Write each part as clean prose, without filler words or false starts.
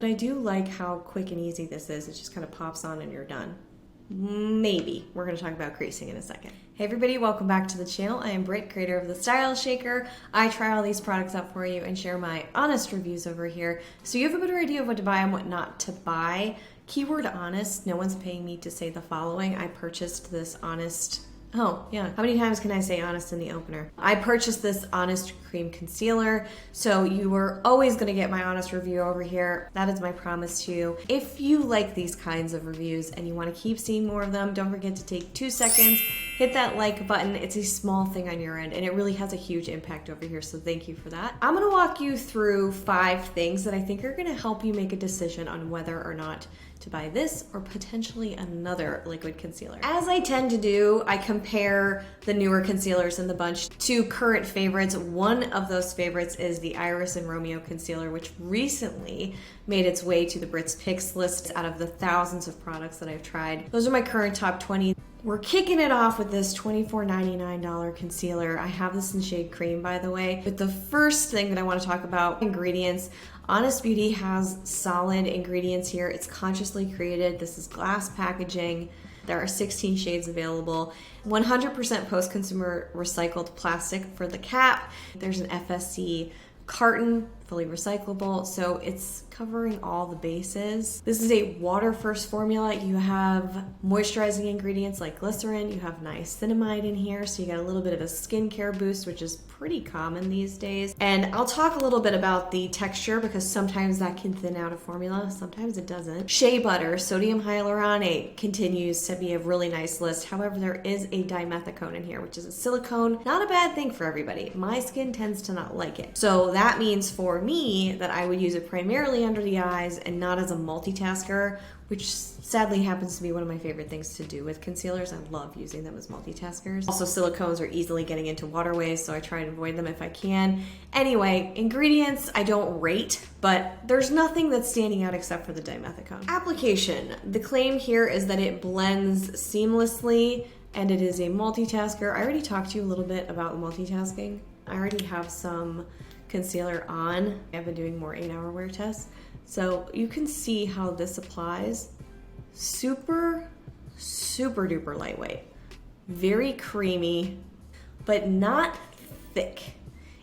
But I do like how quick and easy this is. It just kind of pops on and you're done. Maybe. We're going to talk about creasing in a second. Hey everybody, welcome back to the channel. I am Britt, creator of the Style Shaker. I try all these products out for you and share my honest reviews over here so you have a better idea of what to buy and what not to buy. Keyword honest, no one's paying me to say the following. I purchased this honest, how many times can I say honest in the opener? I purchased this Honest Cream Concealer, so you are always gonna get my honest review over here. That is my promise to you. If you like these kinds of reviews and you wanna keep seeing more of them, don't forget to take 2 seconds, hit that like button. It's a small thing on your end and it really has a huge impact over here, so thank you for that. I'm gonna walk you through 5 things that I think are gonna help you make a decision on whether or not to buy this or potentially another liquid concealer. As I tend to do, I compare the newer concealers in the bunch to current favorites. One of those favorites is the Iris and Romeo concealer, which recently made its way to the Britt's Picks list out of the thousands of products that I've tried. Those are my current top 20. We're kicking it off with this $24.99 concealer. I have this in shade Cream, by the way. But the first thing that I want to talk about, ingredients. Honest Beauty has solid ingredients here. It's consciously created. This is glass packaging. There are 16 shades available. 100% post-consumer recycled plastic for the cap. There's an FSC carton, fully recyclable, so it's covering all the bases. This is a water first formula. You have moisturizing ingredients like glycerin, you have niacinamide in here, so you get a little bit of a skincare boost, which is pretty common these days. And I'll talk a little bit about the texture because sometimes that can thin out a formula, sometimes it doesn't. Shea butter, sodium hyaluronate continues to be a really nice list. However, there is a dimethicone in here, which is a silicone. Not a bad thing for everybody. My skin tends to not like it. So that means for me that I would use it primarily under the eyes and not as a multitasker, which sadly happens to be one of my favorite things to do with concealers. I love using them as multitaskers. Also, silicones are easily getting into waterways, so I try to avoid them if I can. Anyway, ingredients I don't rate, but there's nothing that's standing out except for the dimethicone. Application. The claim here is that it blends seamlessly and it is a multitasker. I already talked to you a little bit about multitasking. I already have some concealer on. I've been doing more 8-hour wear tests. So you can see how this applies. Super, super duper lightweight. Very creamy, but not thick.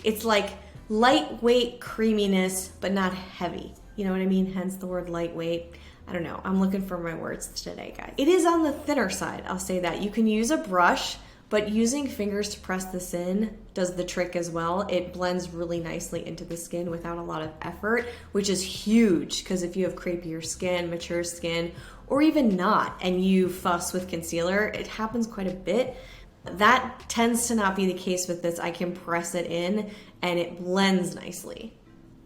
It's like lightweight creaminess, but not heavy. You know what I mean? Hence the word lightweight. I don't know. I'm looking for my words today, guys. It is on the thinner side, I'll say that. You can use a brush, but using fingers to press this in does the trick as well. It blends really nicely into the skin without a lot of effort, which is huge because if you have crepier skin, mature skin, or even not, and you fuss with concealer, it happens quite a bit. That tends to not be the case with this. I can press it in and it blends nicely.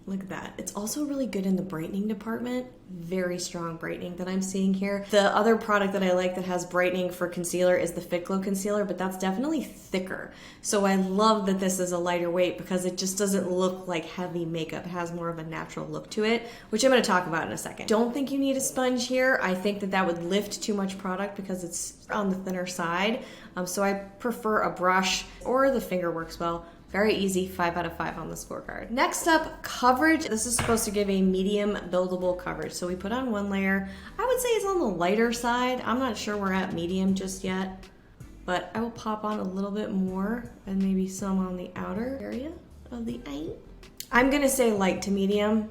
Look at that. It's also really good in the brightening department. Very strong brightening that I'm seeing here. The other product that I like that has brightening for concealer is the Fit Glow concealer, but that's definitely thicker. So I love that this is a lighter weight because it just doesn't look like heavy makeup. It has more of a natural look to it, which I'm going to talk about in a second. Don't think you need a sponge here. I think that that would lift too much product because it's on the thinner side. So I prefer a brush or the finger works well. Very easy, 5 out of 5 on the scorecard. Next up, coverage. This is supposed to give a medium buildable coverage. So we put on 1 layer. I would say it's on the lighter side. I'm not sure we're at medium just yet, but I will pop on a little bit more and maybe some on the outer area of the eye. I'm gonna say light to medium.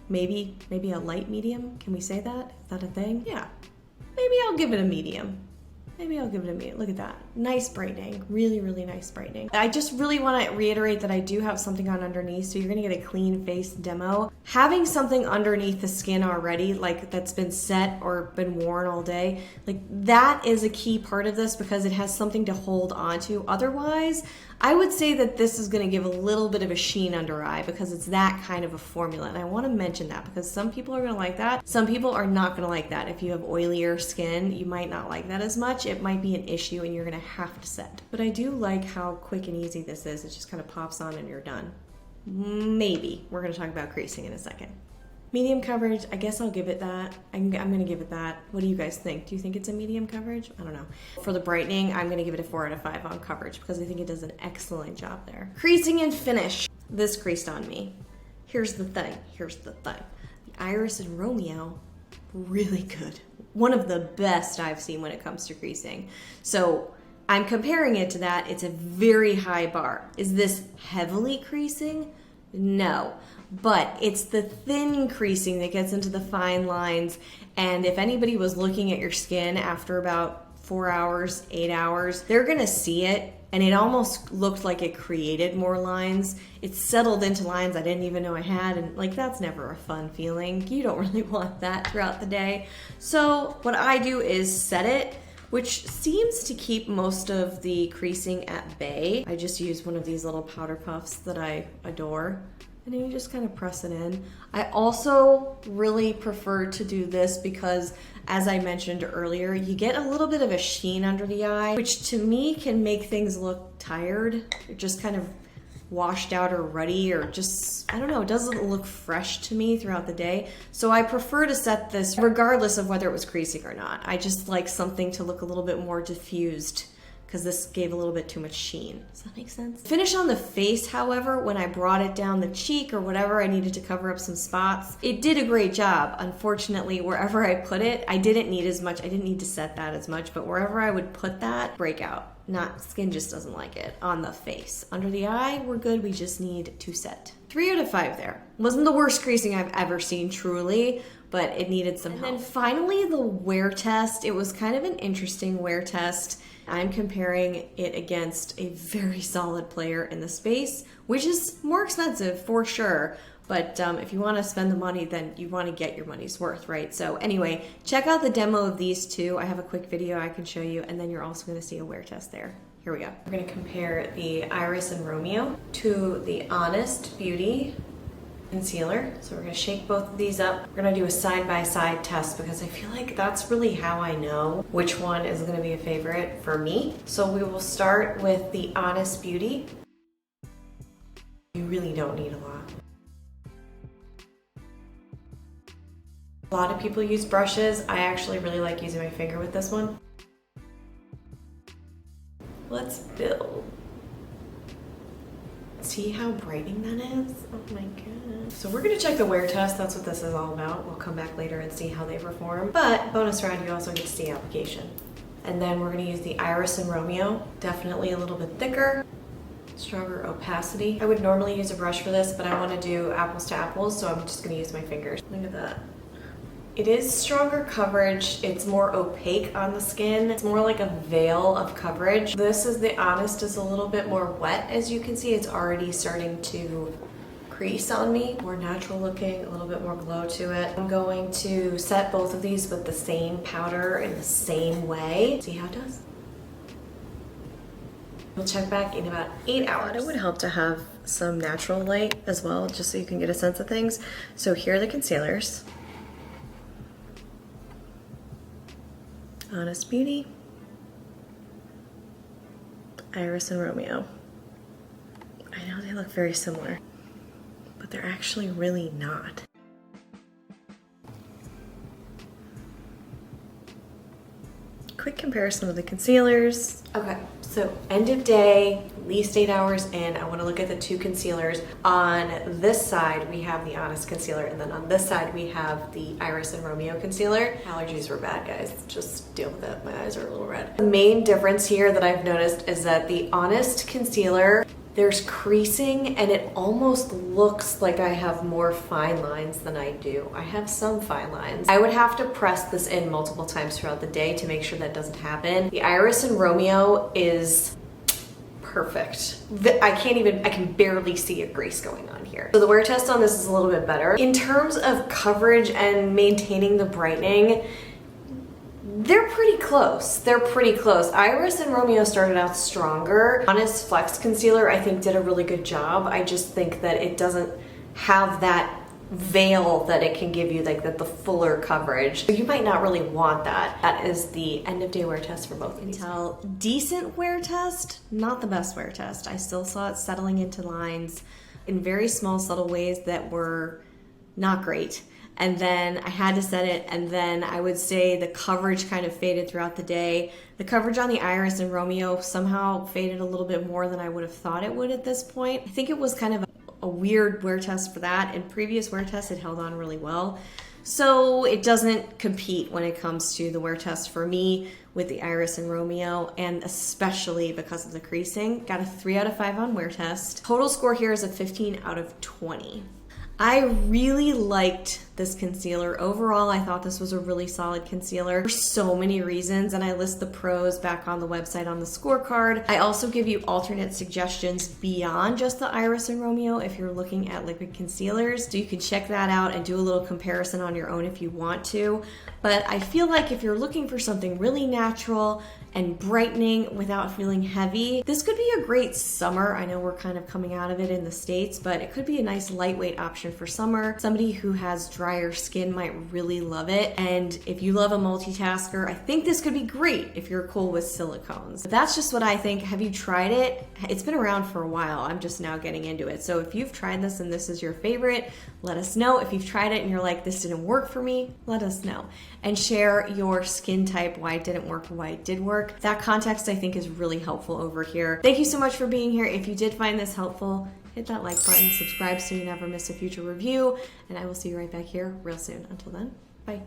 Maybe a light medium. Can we say that? Is that a thing? Yeah, maybe I'll give it a medium. Maybe I'll give it a minute. Look at that. Nice brightening. Really, really nice brightening. I just really want to reiterate that I do have something on underneath, so you're going to get a clean face demo. Having something underneath the skin already, like that's been set or been worn all day, like that is a key part of this because it has something to hold on to. Otherwise, I would say that this is going to give a little bit of a sheen under eye because it's that kind of a formula. And I want to mention that because some people are going to like that. Some people are not going to like that. If you have oilier skin, you might not like that as much. It might be an issue and you're going to have to set. But I do like how quick and easy this is. It just kind of pops on and you're done. Maybe. We're going to talk about creasing in a second. Medium coverage, I guess I'll give it that. I'm gonna give it that. What do you guys think? Do you think it's a medium coverage? I don't know. For the brightening, I'm gonna give it a 4 out of 5 on coverage because I think it does an excellent job there. Creasing and finish. This creased on me. Here's the thing. Iris and Romeo, really good. One of the best I've seen when it comes to creasing. So I'm comparing it to that. It's a very high bar. Is this heavily creasing? No, but it's the thin creasing that gets into the fine lines. And if anybody was looking at your skin after about 4 hours, 8 hours, they're gonna see it. And it almost looked like it created more lines. It settled into lines I didn't even know I had, and like that's never a fun feeling. You don't really want that throughout the day. So what I do is set it, which seems to keep most of the creasing at bay. I just use one of these little powder puffs that I adore, and then you just kind of press it in. I also really prefer to do this because, as I mentioned earlier, you get a little bit of a sheen under the eye, which to me can make things look tired, or just kind of washed out or ruddy, or just, I don't know, it doesn't look fresh to me throughout the day. So I prefer to set this regardless of whether it was creasing or not. I just like something to look a little bit more diffused, because this gave a little bit too much sheen. Does that make sense? Finish on the face, however, when I brought it down the cheek or whatever, I needed to cover up some spots. It did a great job. Unfortunately, wherever I put it, I didn't need as much. I didn't need to set that as much, but wherever I would put that, breakout. Skin just doesn't like it. On the face. Under the eye, we're good. We just need to set. 3 out of 5 there. Wasn't the worst creasing I've ever seen, truly, but it needed some help. And then finally, the wear test. It was kind of an interesting wear test. I'm comparing it against a very solid player in the space, which is more expensive for sure. But if you want to spend the money, then you want to get your money's worth, right? So anyway, check out the demo of these two. I have a quick video I can show you, and then you're also going to see a wear test there. Here we go. We're going to compare the Iris and Romeo to the Honest Beauty concealer. So we're going to shake both of these up. We're going to do a side-by-side test because I feel like that's really how I know which one is going to be a favorite for me. So we will start with the Honest Beauty. You really don't need a lot. A lot of people use brushes. I actually really like using my finger with this one. Let's build. See how brightening that is? Oh my god. So we're gonna check the wear test. That's what this is all about. We'll come back later and see how they perform. But bonus round, you also get to see application. And then we're gonna use the Iris and Romeo. Definitely a little bit thicker, stronger opacity. I would normally use a brush for this, but I wanna do apples to apples, so I'm just gonna use my fingers. Look at that. It is stronger coverage. It's more opaque on the skin. It's more like a veil of coverage. This is the Honest, is a little bit more wet. As you can see, it's already starting to crease on me. More natural looking, a little bit more glow to it. I'm going to set both of these with the same powder in the same way. See how it does? We'll check back in about 8 hours. It would help to have some natural light as well, just so you can get a sense of things. So here are the concealers. Honest Beauty, Iris and Romeo. I know they look very similar, but they're actually really not. Quick comparison of the concealers. Okay, so end of day, at least 8 hours in, I want to look at the two concealers. On this side, we have the Honest concealer, and then on this side, we have the Iris and Romeo concealer. Allergies were bad, guys. Just deal with it. My eyes are a little red. The main difference here that I've noticed is that the Honest concealer, there's creasing and it almost looks like I have more fine lines than I do. I have some fine lines. I would have to press this in multiple times throughout the day to make sure that doesn't happen. The Iris and Romeo is perfect. I can barely see a crease going on here. So the wear test on this is a little bit better. In terms of coverage and maintaining the brightening, they're pretty close. They're pretty close. Iris and Romeo started out stronger. Honest Flex Concealer, I think, did a really good job. I just think that it doesn't have that veil that it can give you, like the fuller coverage. So you might not really want that. That is the end of day wear test for both of these. Decent wear test, not the best wear test. I still saw it settling into lines in very small, subtle ways that were not great. And then I had to set it, and then I would say the coverage kind of faded throughout the day. The coverage on the Iris and Romeo somehow faded a little bit more than I would have thought it would at this point. I think it was kind of a weird wear test for that. In previous wear tests, it held on really well. So it doesn't compete when it comes to the wear test for me with the Iris and Romeo, and especially because of the creasing. Got a 3 out of 5 on wear test. Total score here is a 15 out of 20. I really liked this concealer. Overall, I thought this was a really solid concealer for so many reasons, and I list the pros back on the website on the scorecard. I also give you alternate suggestions beyond just the Iris and Romeo if you're looking at liquid concealers. So you can check that out and do a little comparison on your own if you want to. But I feel like if you're looking for something really natural and brightening without feeling heavy, this could be a great summer. I know we're kind of coming out of it in the States, but it could be a nice lightweight option for summer. Somebody who has drier skin might really love it. And if you love a multitasker, I think this could be great if you're cool with silicones. But that's just what I think. Have you tried it? It's been around for a while. I'm just now getting into it. So if you've tried this and this is your favorite, let us know. If you've tried it and you're like, this didn't work for me, let us know. And share your skin type, why it didn't work, why it did work. That context I think is really helpful over here. Thank you so much for being here. If you did find this helpful, hit that like button, subscribe so you never miss a future review, and I will see you right back here real soon. Until then, bye.